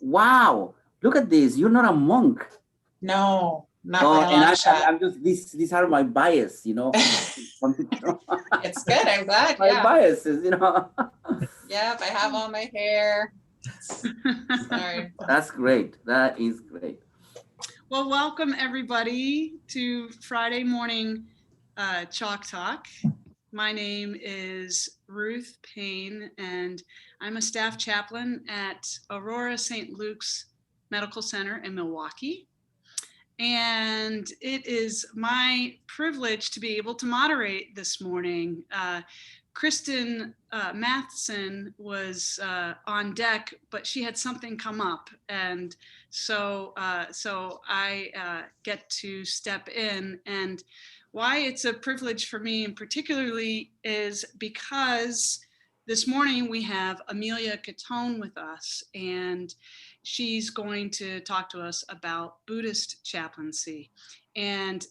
wow, look at this. You're not a monk. No, not Oh, by a and long shot. I'm just, these are my bias, you know. It's good. I'm glad. My Yeah. biases, you know. Yep. I have all my hair. Sorry. That's great. That is great. Well, welcome everybody to Friday morning Chalk Talk. My name is Ruth Payne, and I'm a staff chaplain at Aurora St. Luke's Medical Center in Milwaukee. And it is my privilege to be able to moderate this morning. Kristen Matheson was on deck, but she had something come up, and so I get to step in. And why it's a privilege for me, and particularly, is because this morning we have Amelia Catone with us, and she's going to talk to us about Buddhist chaplaincy. And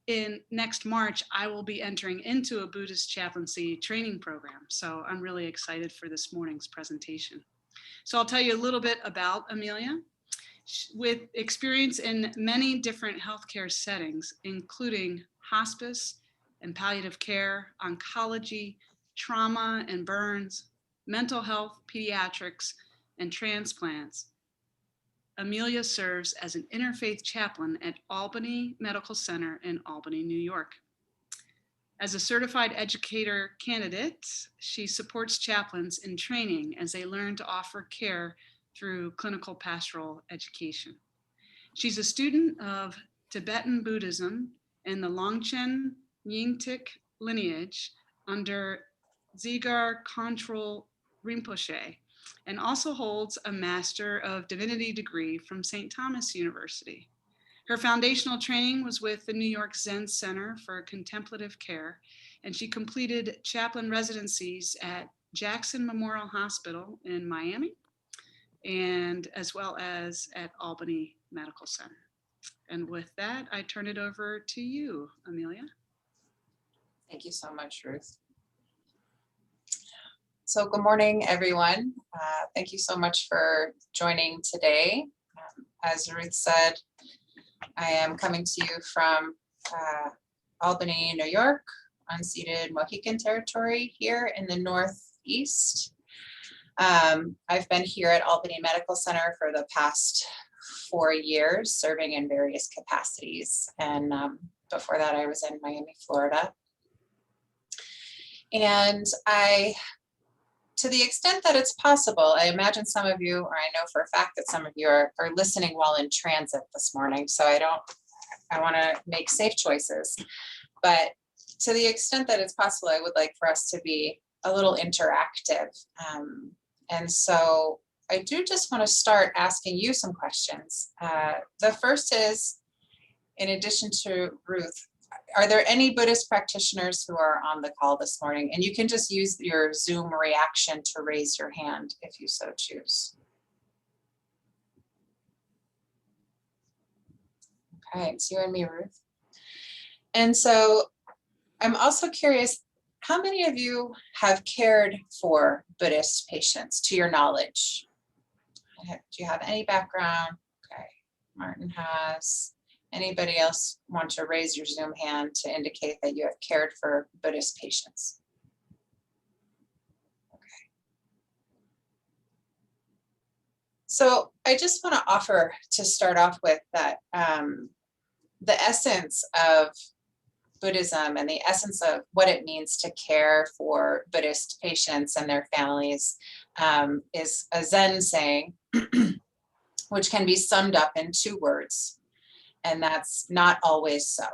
in next March, I will be entering into a Buddhist chaplaincy training program. So I'm really excited for this morning's presentation. So I'll tell you a little bit about Amelia. With experience in many different healthcare settings, including hospice and palliative care, oncology, trauma and burns, mental health, pediatrics, and transplants, Amelia serves as an interfaith chaplain at Albany Medical Center in Albany, New York. As a certified educator candidate, she supports chaplains in training as they learn to offer care through clinical pastoral education. She's a student of Tibetan Buddhism and the Longchen Yingtik lineage under Dzigar Kongtrul Rinpoche, and also holds a Master of Divinity degree from St. Thomas University. Her foundational training was with the New York Zen Center for Contemplative Care, and she completed chaplain residencies at Jackson Memorial Hospital in Miami, and as well as at Albany Medical Center. And with that, I turn it over to you, Amelia. Thank you so much, Ruth. So good morning, everyone. Thank you so much for joining today. As Ruth said, I am coming to you from Albany, New York, unceded Mohican territory here in the Northeast. I've been here at Albany Medical Center for the past 4 years, serving in various capacities. And before that, I was in Miami, Florida. And to the extent that it's possible, I imagine some of you, or I know for a fact that some of you are listening while in transit this morning. So I want to make safe choices. But to the extent that it's possible, I would like for us to be a little interactive. And so I do just want to start asking you some questions. The first is, in addition to Ruth, are there any Buddhist practitioners who are on the call this morning? And you can just use your Zoom reaction to raise your hand if you so choose. Okay, it's you and me, Ruth. And so I'm also curious, how many of you have cared for Buddhist patients to your knowledge? Do you have any background? Okay, Martin has. Anybody else want to raise your Zoom hand to indicate that you have cared for Buddhist patients? Okay. So I just want to offer to start off with that the essence of Buddhism and the essence of what it means to care for Buddhist patients and their families is a Zen saying, which can be summed up in 2 words. And that's not always so.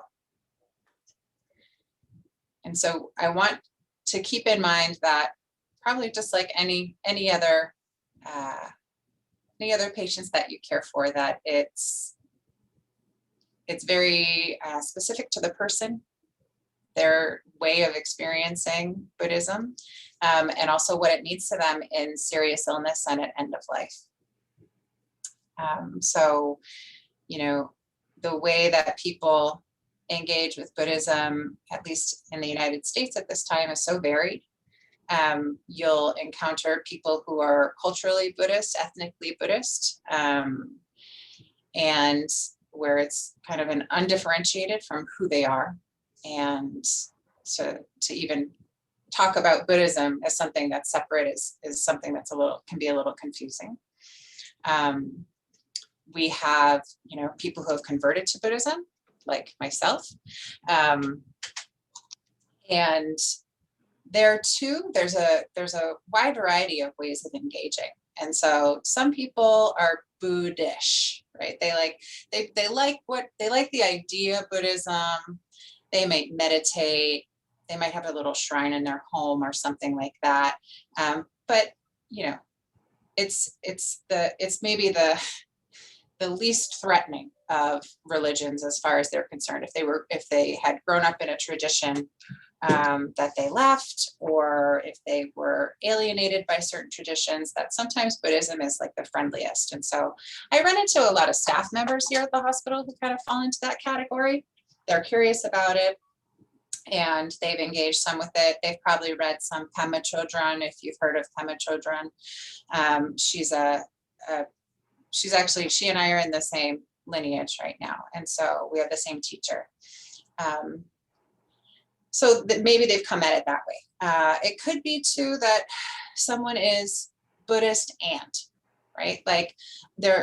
And so I want to keep in mind that probably just like any other patients that you care for, that it's very specific to the person, their way of experiencing Buddhism, and also what it means to them in serious illness and at end of life. So, you know, the way that people engage with Buddhism, at least in the United States at this time, is so varied. You'll encounter people who are culturally Buddhist, ethnically Buddhist, and where it's kind of an undifferentiated from who they are. And to even talk about Buddhism as something that's separate is something that's can be a little confusing. We have, people who have converted to Buddhism, like myself. And there too, there's a wide variety of ways of engaging. And so some people are Buddhish, right? They like the idea of Buddhism. They might meditate. They might have a little shrine in their home or something like that. But it's maybe the least threatening of religions as far as they're concerned. If they had grown up in a tradition that they left, or if they were alienated by certain traditions, that sometimes Buddhism is like the friendliest. And so I run into a lot of staff members here at the hospital who kind of fall into that category. They're curious about it, and they've engaged some with it. They've probably read some Pema Chodron, if you've heard of Pema Chodron. She and I are in the same lineage right now. And so we have the same teacher. So that maybe they've come at it that way. It could be too that someone is Buddhist and, right? Like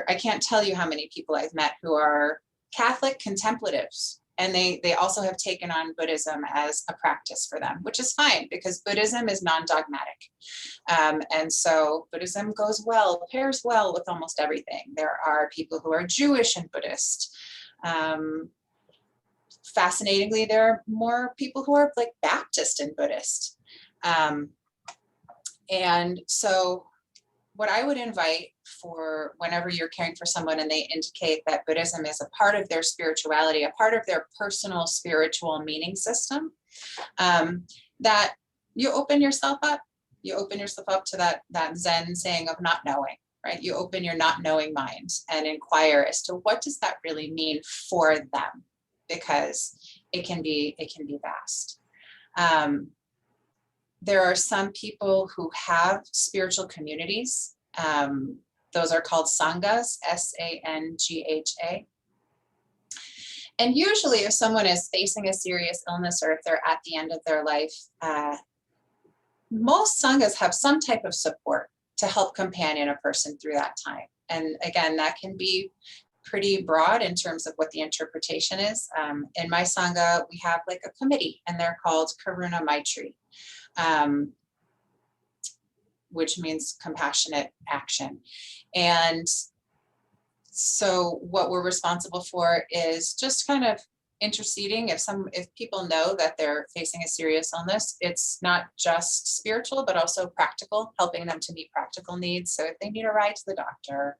I can't tell you how many people I've met who are Catholic contemplatives, and they also have taken on Buddhism as a practice for them, which is fine because Buddhism is non-dogmatic. And so Buddhism pairs well with almost everything. There are people who are Jewish and Buddhist. Fascinatingly, there are more people who are like Baptist and Buddhist. And so what I would invite for whenever you're caring for someone and they indicate that Buddhism is a part of their spirituality, a part of their personal spiritual meaning system, that you open yourself up to that Zen saying of not knowing, right? You open your not knowing mind and inquire as to what does that really mean for them, because it can be vast. There are some people who have spiritual communities. Those are called sanghas, S-A-N-G-H-A. And usually if someone is facing a serious illness or if they're at the end of their life, most sanghas have some type of support to help companion a person through that time. And again, that can be pretty broad in terms of what the interpretation is. In my sangha, we have like a committee, and they're called Karuna Maitri, which means compassionate action. And so what we're responsible for is just kind of interceding. If people know that they're facing a serious illness, it's not just spiritual, but also practical, helping them to meet practical needs. So if they need a ride to the doctor,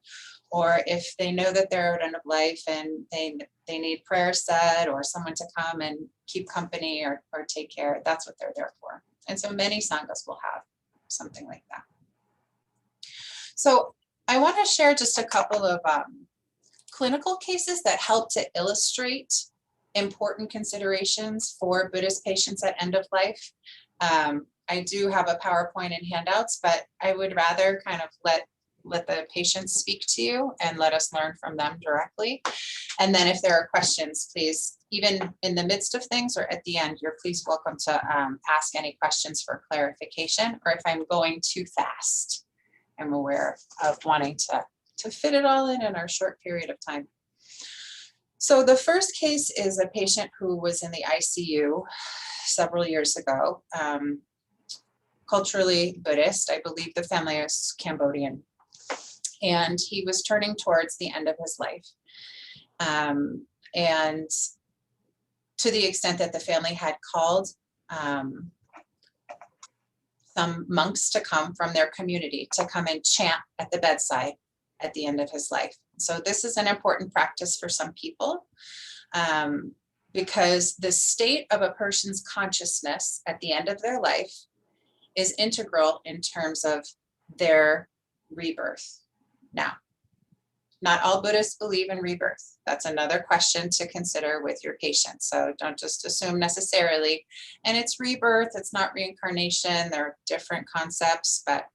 or if they know that they're at end of life and they need prayer said, or someone to come and keep company or take care, that's what they're there for. And so many sanghas will have something like that. So I want to share just a couple of clinical cases that help to illustrate important considerations for Buddhist patients at end of life. I do have a PowerPoint and handouts, but I would rather kind of let the patients speak to you and let us learn from them directly. And then if there are questions, please, even in the midst of things or at the end, you're please welcome to ask any questions for clarification, or if I'm going too fast. I'm aware of wanting to fit it all in our short period of time. So the first case is a patient who was in the ICU several years ago, culturally Buddhist. I believe the family is Cambodian. And he was turning towards the end of his life. And to the extent that the family had called some monks to come from their community to come and chant at the bedside at the end of his life. So this is an important practice for some people, because the state of a person's consciousness at the end of their life is integral in terms of their rebirth. Now, Not all Buddhists believe in rebirth. That's another question to consider with your patients. So don't just assume necessarily. And it's rebirth, it's not reincarnation. There are different concepts, but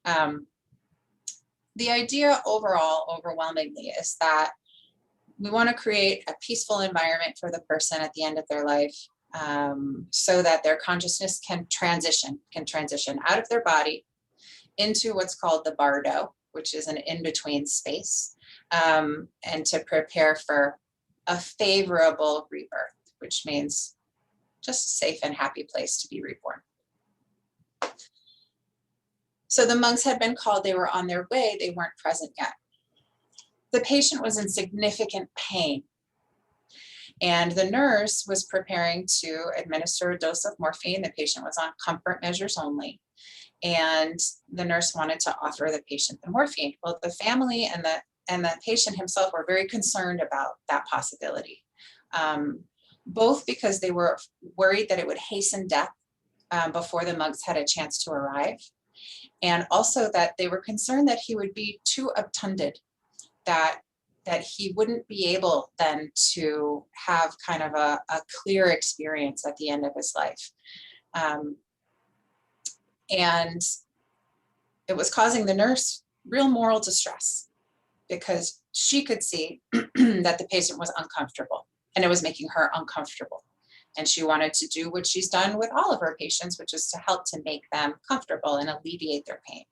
the idea overall, overwhelmingly, is that we want to create a peaceful environment for the person at the end of their life, so that their consciousness can transition out of their body into what's called the bardo, which is an in-between space, and to prepare for a favorable rebirth, which means just a safe and happy place to be reborn. So the monks had been called, they were on their way, they weren't present yet. The patient was in significant pain, and the nurse was preparing to administer a dose of morphine. The patient was on comfort measures only, and the nurse wanted to offer the patient the morphine. Well, the family and the patient himself were very concerned about that possibility, both because they were worried that it would hasten death before the monks had a chance to arrive, and also that they were concerned that he would be too obtunded, that he wouldn't be able then to have kind of a clear experience at the end of his life. And it was causing the nurse real moral distress, because she could see that the patient was uncomfortable, and it was making her uncomfortable. And she wanted to do what she's done with all of her patients, which is to help to make them comfortable and alleviate their pain.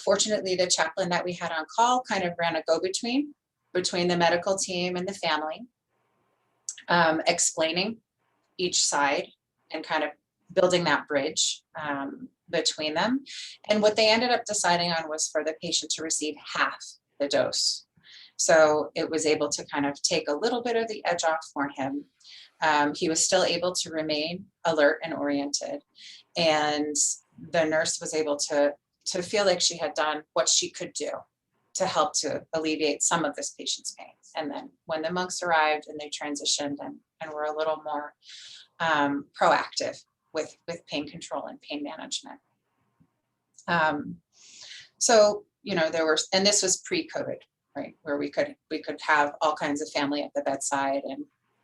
Fortunately, the chaplain that we had on call kind of ran a go-between between the medical team and the family, explaining each side and kind of building that bridge between them. And what they ended up deciding on was for the patient to receive half the dose. So it was able to kind of take a little bit of the edge off for him. He was still able to remain alert and oriented. And the nurse was able to feel like she had done what she could do to help to alleviate some of this patient's pain. And then when the monks arrived and they transitioned and were a little more proactive with pain control and pain management. So, you know, there were, and this was pre-COVID, right, where we could have all kinds of family at the bedside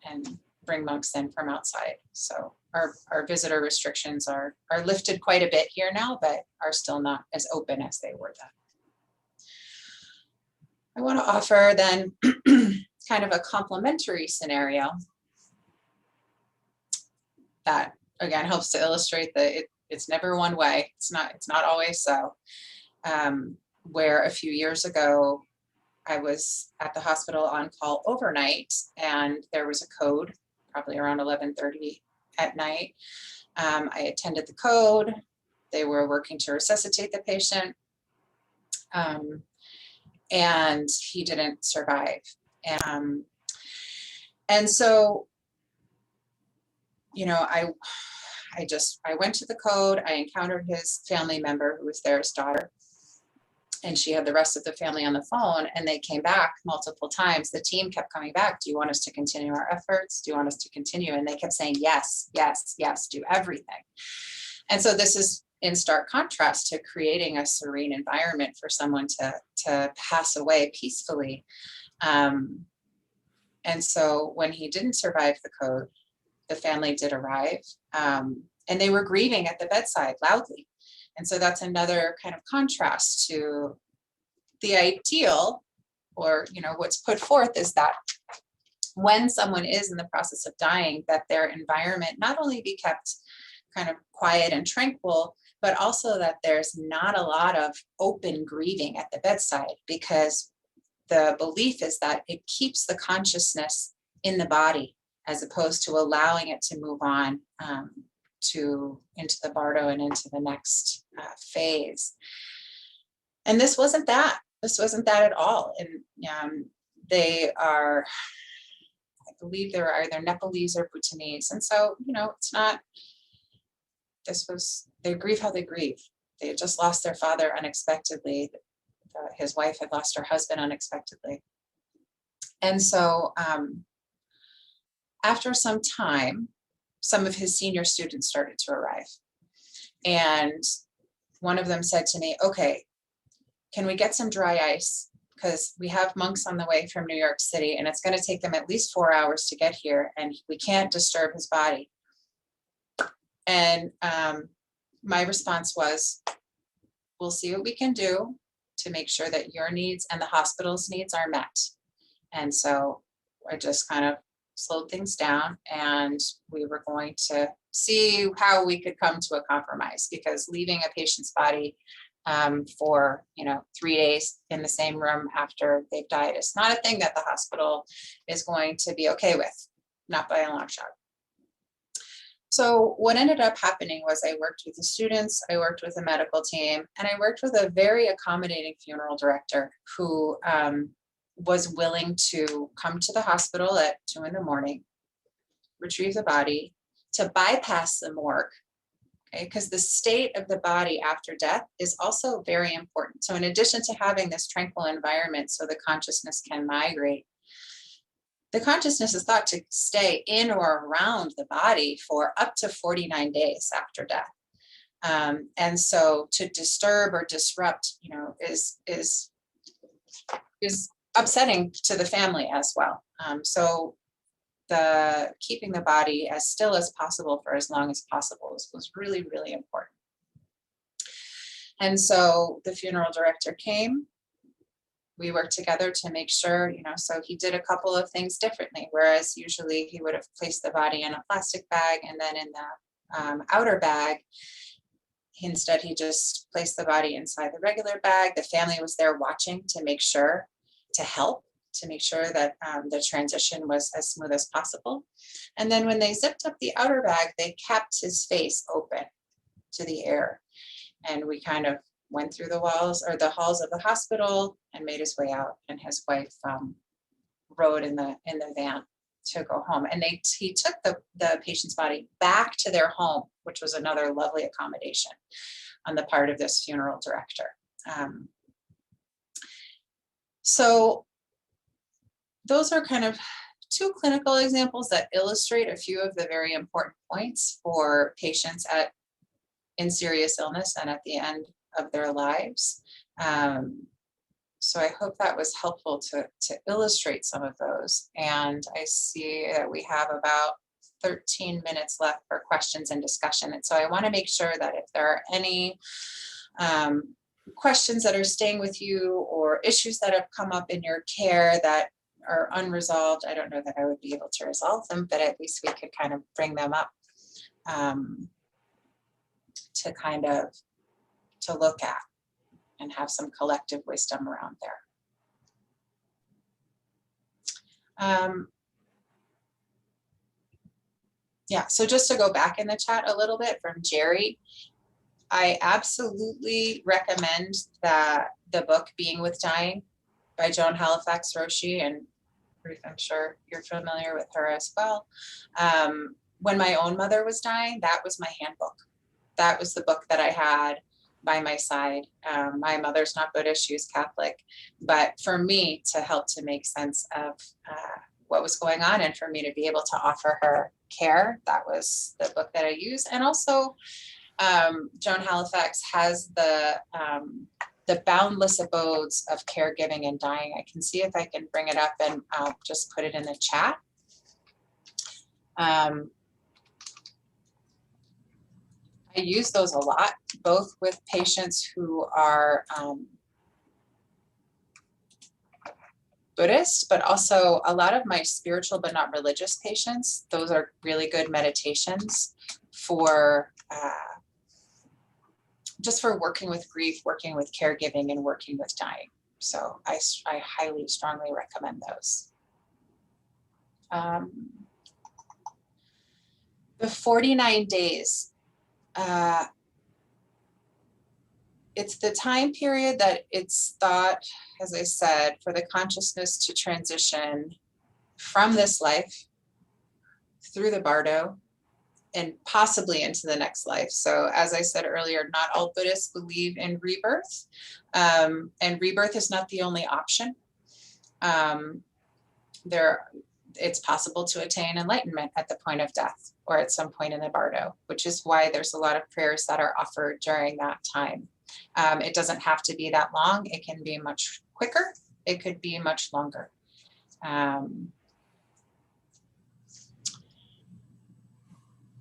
and bring monks in from outside. So our visitor restrictions are lifted quite a bit here now, but are still not as open as they were then. I want to offer then kind of a complementary scenario that again helps to illustrate that it's never one way. It's not always so. Where a few years ago, I was at the hospital on call overnight, and there was a code, probably around 11:30 at night. I attended the code. They were working to resuscitate the patient, and he didn't survive. And so, you know, I went to the code. I encountered his family member who was there, his daughter, and she had the rest of the family on the phone, and they came back multiple times. The team kept coming back. Do you want us to continue our efforts? Do you want us to continue? And they kept saying, yes, yes, yes, do everything. And so this is in stark contrast to creating a serene environment for someone to pass away peacefully. And so when he didn't survive the code, the family did arrive, and they were grieving at the bedside loudly. And so that's another kind of contrast to the ideal, or, you know, what's put forth is that when someone is in the process of dying, that their environment not only be kept kind of quiet and tranquil, but also that there's not a lot of open grieving at the bedside, because the belief is that it keeps the consciousness in the body as opposed to allowing it to move on into the bardo and into the next phase. And this wasn't that at all. And they are, I believe they were either Nepalese or Bhutanese. And so, you know, it's not, they grieve how they grieve. They had just lost their father unexpectedly. His wife had lost her husband unexpectedly. And so after some time, some of his senior students started to arrive. And one of them said to me, okay, can we get some dry ice? Because we have monks on the way from New York City, and it's going to take them at least 4 hours to get here, and we can't disturb his body. And my response was, we'll see what we can do to make sure that your needs and the hospital's needs are met. And so I just kind of slowed things down, and we were going to see how we could come to a compromise, because leaving a patient's body for 3 days in the same room after they've died is not a thing that the hospital is going to be okay with, not by a long shot. So what ended up happening was I worked with the students, I worked with the medical team, and I worked with a very accommodating funeral director who was willing to come to the hospital at 2 a.m, retrieve the body, to bypass the morgue, okay? Because the state of the body after death is also very important. So in addition to having this tranquil environment so the consciousness can migrate, the consciousness is thought to stay in or around the body for up to 49 days after death. And so to disturb or disrupt, is upsetting to the family as well. So the keeping the body as still as possible for as long as possible was really, really important. And so the funeral director came. We worked together to make sure, so he did a couple of things differently, whereas usually he would have placed the body in a plastic bag and then in the outer bag. Instead, he just placed the body inside the regular bag. The family was there watching to make sure, to help, to make sure that the transition was as smooth as possible. And then when they zipped up the outer bag, they kept his face open to the air. And we kind of went through the walls or the halls of the hospital and made his way out. And his wife rode in the van to go home. And he took the patient's body back to their home, which was another lovely accommodation on the part of this funeral director. So those are kind of two clinical examples that illustrate a few of the very important points for patients in serious illness and at the end of their lives. So I hope that was helpful to illustrate some of those. And I see that we have about 13 minutes left for questions and discussion. And so I want to make sure that if there are any questions that are staying with you or issues that have come up in your care that are unresolved, I don't know that I would be able to resolve them, but at least we could kind of bring them up to look at and have some collective wisdom around there. Yeah, so just to go back in the chat a little bit from Jerry, I absolutely recommend the book Being with Dying by Joan Halifax Roshi, and Ruth, I'm sure you're familiar with her as well. When my own mother was dying, that was my handbook. That was the book that I had by my side. My mother's not Buddhist, she was Catholic, but for me to help to make sense of what was going on and for me to be able to offer her care, that was the book that I used. And also Joan Halifax has the boundless abodes of caregiving and dying. I can see if I can bring it up and I'll just put it in the chat. I use those a lot, both with patients who are Buddhist, but also a lot of my spiritual but not religious patients. Those are really good meditations for just for working with grief, working with caregiving, and working with dying. So I highly, strongly recommend those. The 49 days. It's the time period that it's thought, as I said, for the consciousness to transition from this life through the bardo and possibly into the next life. So as I said earlier, not all Buddhists believe in rebirth, and rebirth is not the only option. It's possible to attain enlightenment at the point of death or at some point in the bardo, which is why there's a lot of prayers that are offered during that time. It doesn't have to be that long. It can be much quicker. It could be much longer.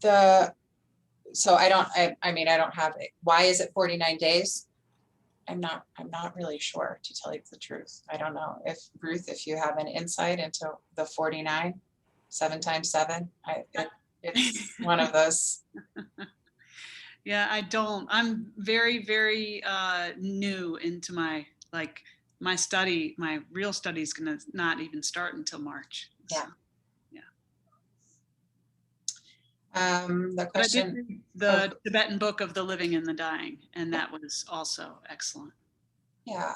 So I don't have it. Why is it 49 days? I'm not really sure, to tell you the truth. I don't know if Ruth, if you have an insight into the 49, 7 times 7, it's one of those. Yeah, I don't. I'm very, very new into my study. My real study is going to not even start until March. Yeah. So, yeah. The But I did question, read the Tibetan Book of the Living and the Dying, and that was also excellent. yeah.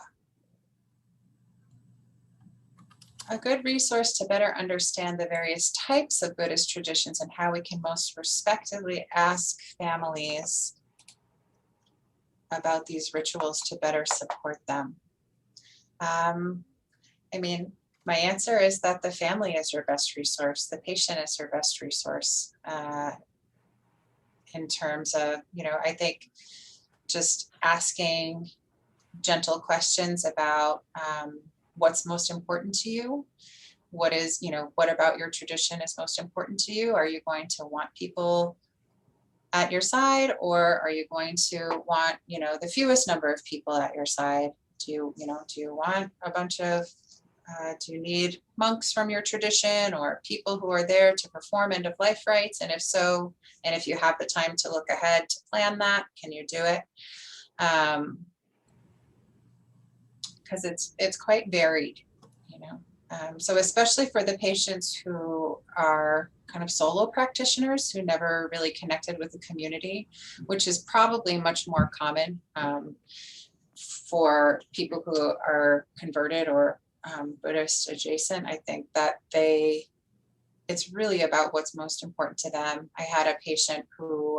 A good resource to better understand the various types of Buddhist traditions and how we can most respectfully ask families about these rituals to better support them. I mean, my answer is that the family is your best resource. The patient is your best resource in terms of, I think just asking gentle questions about what's most important to you. What about your tradition is most important to you? Are you going to want people at your side, or are you going to want, the fewest number of people at your side? Do you want a bunch of, do you need monks from your tradition or people who are there to perform end of life rites? And if so, and if you have the time to look ahead to plan that, can you do it? Because it's quite varied, so especially for the patients who are kind of solo practitioners who never really connected with the community, which is probably much more common for people who are converted or Buddhist adjacent. I think that it's really about what's most important to them. I had a patient who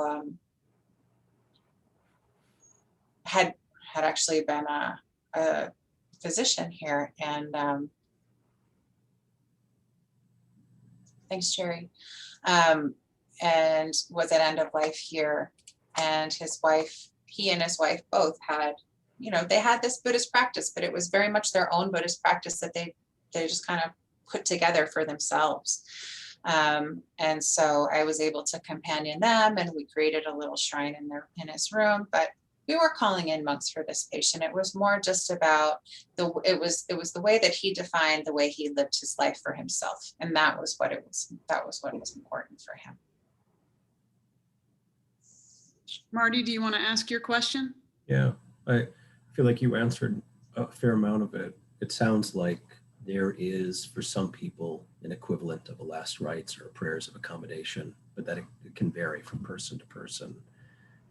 had actually been a physician here, and thanks, Jerry, and was at end of life here. And he and his wife both had, they had this Buddhist practice, but it was very much their own Buddhist practice that they just kind of put together for themselves. And so I was able to companion them, and we created a little shrine in his room, but we were calling in monks for this patient. It was more just about it was the way that he defined the way he lived his life for himself. And that was what was important for him. Marty, do you want to ask your question? Yeah, I feel like you answered a fair amount of it. It sounds like there is, for some people, an equivalent of a last rites or prayers of accommodation, but that it can vary from person to person.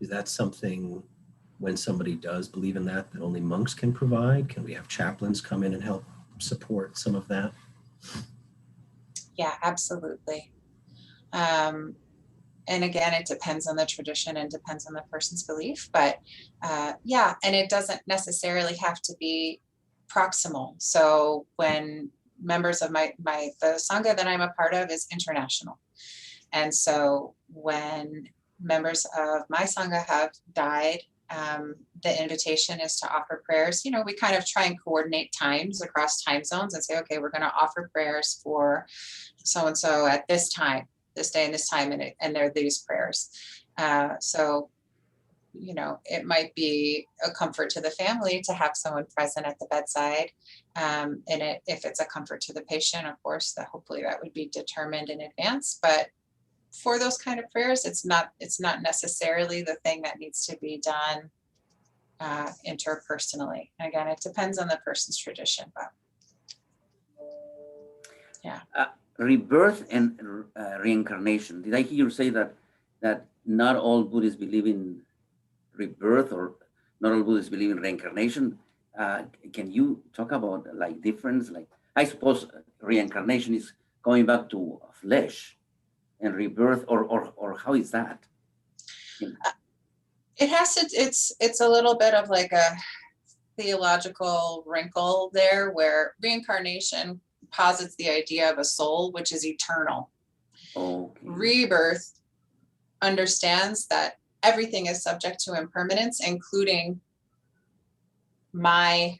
Is that something, when somebody does believe in that only monks can provide? Can we have chaplains come in and help support some of that? Yeah, absolutely. And again, it depends on the tradition and depends on the person's belief, but yeah, and it doesn't necessarily have to be proximal. So when members of the Sangha that I'm a part of is international. And so when members of my Sangha have died, the invitation is to offer prayers. We kind of try and coordinate times across time zones and say, okay, we're going to offer prayers for so-and-so at this time, this day and this time, and there are these prayers. So, it might be a comfort to the family to have someone present at the bedside. And if it's a comfort to the patient, of course, hopefully that would be determined in advance. But for those kind of prayers, it's not necessarily the thing that needs to be done interpersonally. Again, it depends on the person's tradition, but yeah. Rebirth and reincarnation. Did I hear you say that not all Buddhists believe in rebirth, or not all Buddhists believe in reincarnation? Can you talk about difference? I suppose reincarnation is going back to flesh, and rebirth, or how is that? It has to. It's a little bit of like a theological wrinkle there, where reincarnation posits the idea of a soul which is eternal. Okay. Rebirth understands that everything is subject to impermanence, including my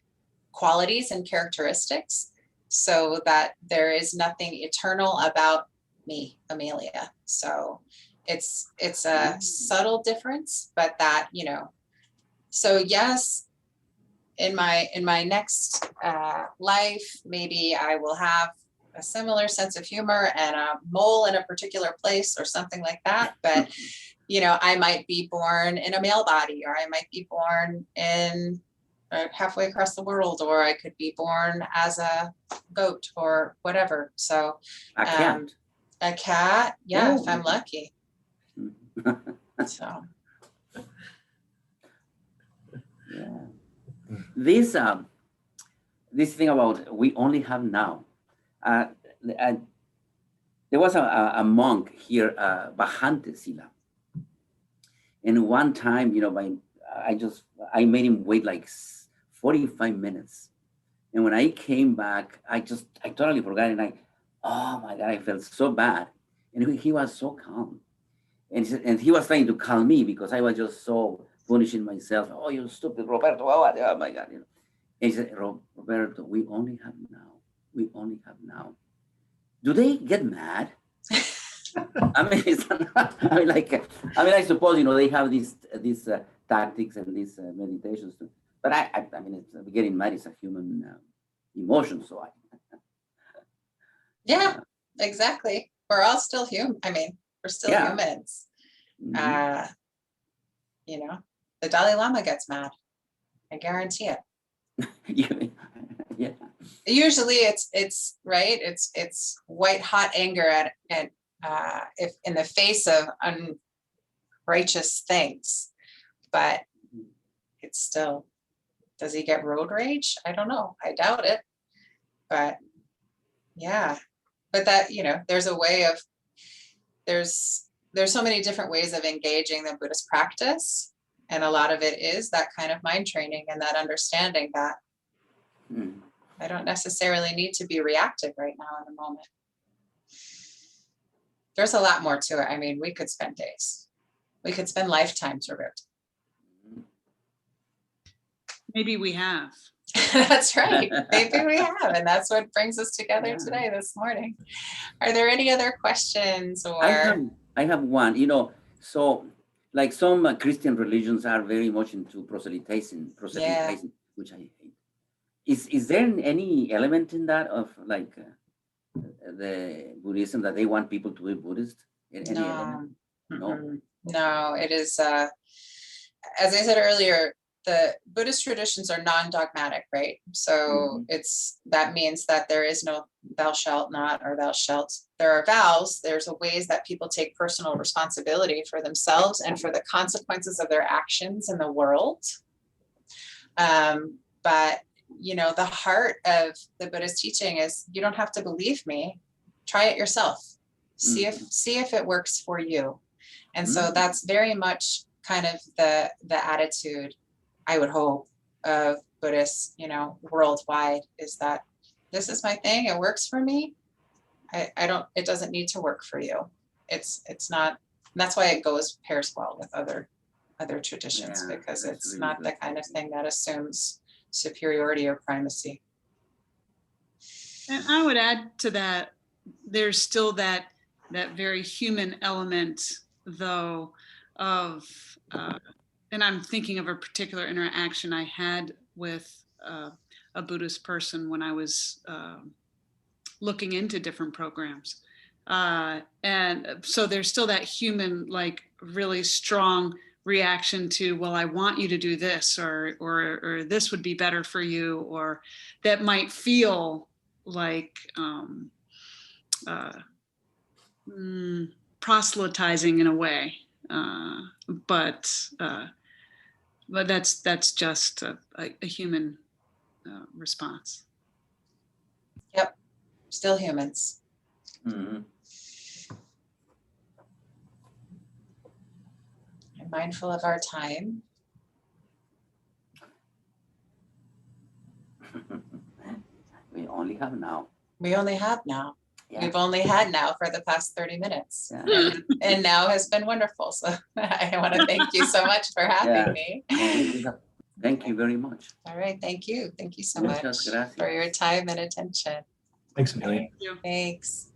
qualities and characteristics, so that there is nothing eternal about me, Amelia. So it's a subtle difference, but that, you know, so yes, in my next life, maybe I will have a similar sense of humor and a mole in a particular place or something like that. But, you know, I might be born in a male body, or I might be born in halfway across the world, or I could be born as a goat or whatever. So A cat. a cat, yeah, if Oh. I'm lucky. So Yeah. This thing about we only have now. There was a monk here, Bajante Sila, and one time, you know, I made him wait like 45 minutes, and when I came back, I totally forgot, and oh my God, I felt so bad, and he was so calm, and he was trying to calm me because I was just so punishing myself. Oh, you stupid Roberto! Oh my God, you know. And he said, Roberto, we only have now. We only have now. Do they get mad? I mean, I suppose, you know, they have these tactics and these meditations too. But I mean, getting mad is a human emotion. So yeah, exactly. We're all still human. I mean, we're still humans. mhm. You know, the Dalai Lama gets mad. I guarantee it. Yeah. Usually it's right. It's white hot anger at if in the face of unrighteous things, but it's still, does he get road rage? I don't know. I doubt it. But yeah, but that, you know, there's a way of, there's so many different ways of engaging the Buddhist practice. And a lot of it is that kind of mind training and that understanding that I don't necessarily need to be reactive right now in the moment. There's a lot more to it. I mean, we could spend days. We could spend lifetimes, Robert. Maybe we have. That's right. Maybe we have. And that's what brings us together today, this morning. Are there any other questions or? I have one, you know, so like some Christian religions are very much into proselytizing, which I hate. Is there any element in that of like the Buddhism that they want people to be Buddhist? Any element? No. No, it is, as I said earlier, the Buddhist traditions are non-dogmatic, right? So that means that there is no thou shalt not or thou shalt. There are vows. There's ways that people take personal responsibility for themselves and for the consequences of their actions in the world. But you know, the heart of the Buddhist teaching is you don't have to believe me. Try it yourself. See if it works for you. And so that's very much kind of the attitude, I would hope, of Buddhists, you know, worldwide, is that this is my thing. It works for me. It doesn't need to work for you. It's not, that's why it pairs well with other traditions, because it's really not the kind of thing that assumes superiority or primacy. And I would add to that, there's still that very human element, though, of, and I'm thinking of a particular interaction I had with a Buddhist person when I was looking into different programs. And so there's still that human, like, really strong reaction to, well, I want you to do this, or this would be better for you, or that might feel like proselytizing in a way, but that's just a human response. Yep, still humans. Mm-hmm. I'm mindful of our time. We only have now. We only have now. Yeah. We've only had now for the past 30 minutes. Yeah. And now has been wonderful. So I want to thank you so much for having me. Thank you very much. All right, thank you. Thank you so Muchas much gracias. for your time and attention. Thanks, Amelia. Thank you. Thanks.